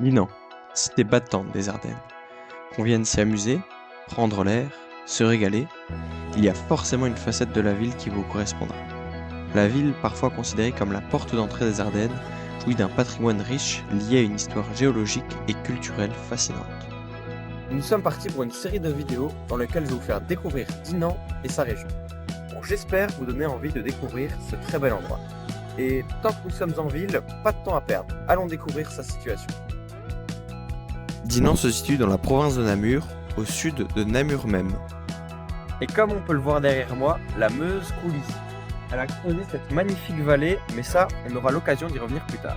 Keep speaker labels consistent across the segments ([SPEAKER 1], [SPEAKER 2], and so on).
[SPEAKER 1] Dinan, cité battante des Ardennes. Qu'on vienne s'y amuser, prendre l'air, se régaler, il y a forcément une facette de la ville qui vous correspondra. La ville, parfois considérée comme la porte d'entrée des Ardennes, jouit d'un patrimoine riche lié à une histoire géologique et culturelle fascinante.
[SPEAKER 2] Nous sommes partis pour une série de vidéos dans lesquelles je vais vous faire découvrir Dinan et sa région. Bon, j'espère vous donner envie de découvrir ce très bel endroit. Et tant que nous sommes en ville, pas de temps à perdre, allons découvrir sa situation.
[SPEAKER 1] Dinan se situe dans la province de Namur, au sud de Namur même.
[SPEAKER 2] Et comme on peut le voir derrière moi, la Meuse coule ici. Elle a creusé cette magnifique vallée, mais ça, on aura l'occasion d'y revenir plus tard.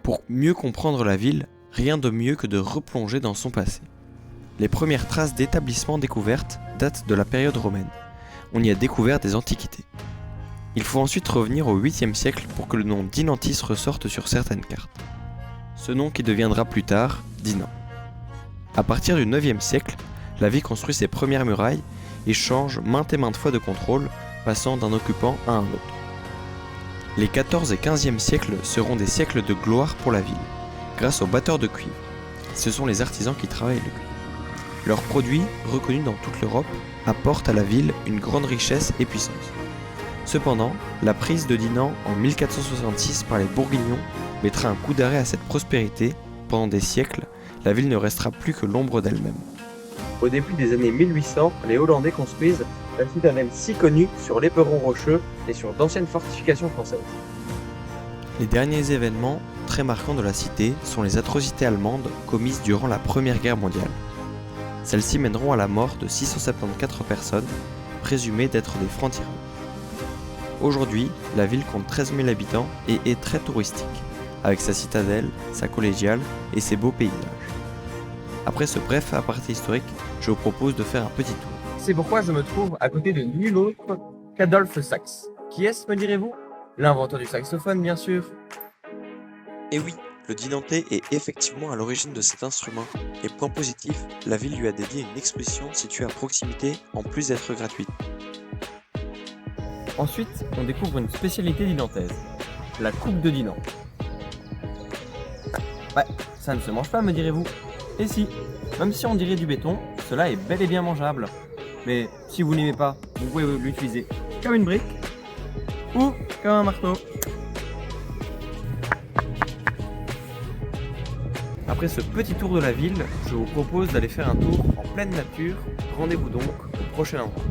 [SPEAKER 1] Pour mieux comprendre la ville, rien de mieux que de replonger dans son passé. Les premières traces d'établissements découvertes datent de la période romaine. On y a découvert des antiquités. Il faut ensuite revenir au 8e siècle pour que le nom d'Inantis ressorte sur certaines cartes. Ce nom qui deviendra plus tard Dinan. À partir du 9e siècle, la ville construit ses premières murailles et change maintes et maintes fois de contrôle, passant d'un occupant à un autre. Les 14 et 15e siècles seront des siècles de gloire pour la ville, grâce aux batteurs de cuivre. Ce sont les artisans qui travaillent le cuivre. Leurs produits, reconnus dans toute l'Europe, apportent à la ville une grande richesse et puissance. Cependant, la prise de Dinan en 1466 par les Bourguignons mettra un coup d'arrêt à cette prospérité. Pendant des siècles, la ville ne restera plus que l'ombre d'elle-même.
[SPEAKER 2] Au début des années 1800, les Hollandais construisent la citadelle si connue sur l'éperon rocheux et sur d'anciennes fortifications françaises.
[SPEAKER 1] Les derniers événements très marquants de la cité sont les atrocités allemandes commises durant la Première Guerre mondiale. Celles-ci mèneront à la mort de 674 personnes, présumées d'être des francs-tireurs. Aujourd'hui, la ville compte 13 000 habitants et est très touristique, avec sa citadelle, sa collégiale et ses beaux paysages. Après ce bref aparté historique, je vous propose de faire un petit tour.
[SPEAKER 2] C'est pourquoi je me trouve à côté de nul autre qu'Adolphe Sax. Qui est-ce, me direz-vous? L'inventeur du saxophone, bien sûr.
[SPEAKER 1] Et oui, le dinantais est effectivement à l'origine de cet instrument, et point positif, la ville lui a dédié une exposition située à proximité en plus d'être gratuite.
[SPEAKER 2] Ensuite, on découvre une spécialité dinantaise, la coupe de Dinan. Ouais, ça ne se mange pas, me direz-vous? Et si, même si on dirait du béton, cela est bel et bien mangeable. Mais si vous n'aimez pas, vous pouvez l'utiliser comme une brique ou comme un marteau. Après ce petit tour de la ville, je vous propose d'aller faire un tour en pleine nature. Rendez-vous donc au prochain endroit.